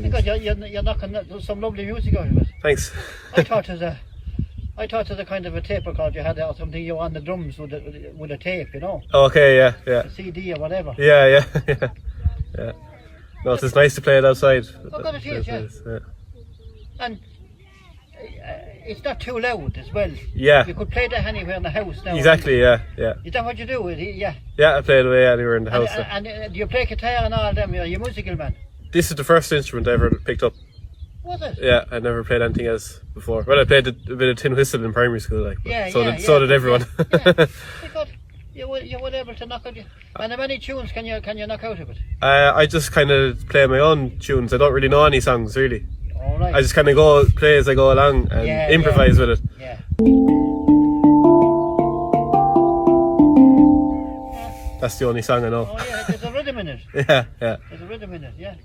Because you're knocking some lovely music out of it. Thanks. I thought there's a kind of a tape record you had or something. You were on the drums with a tape, you know, Okay, yeah, yeah. a CD or whatever. Yeah. Yeah. No, it's nice to play it outside. Oh, God, it is, yeah. Yeah. And it's not too loud as well. Yeah. You could play that anywhere in the house now. Exactly, yeah. Is that what you do with it? Yeah. Yeah, I play it away anywhere in the house. And do you play guitar and all them? You're a musical man. This is the first instrument I ever picked up. Was it? Yeah, I'd never played anything else before. Well, I played a bit of tin whistle in primary school, like. But so did everyone. Yeah. Because you were able to knock out. And how many tunes can you knock out of it? I just kind of play my own tunes. I don't really know any songs really. All right. I just kind of play as I go along and improvise with it. Yeah. That's the only song I know. Oh yeah, there's a rhythm in it. Yeah. There's a rhythm in it. Yeah.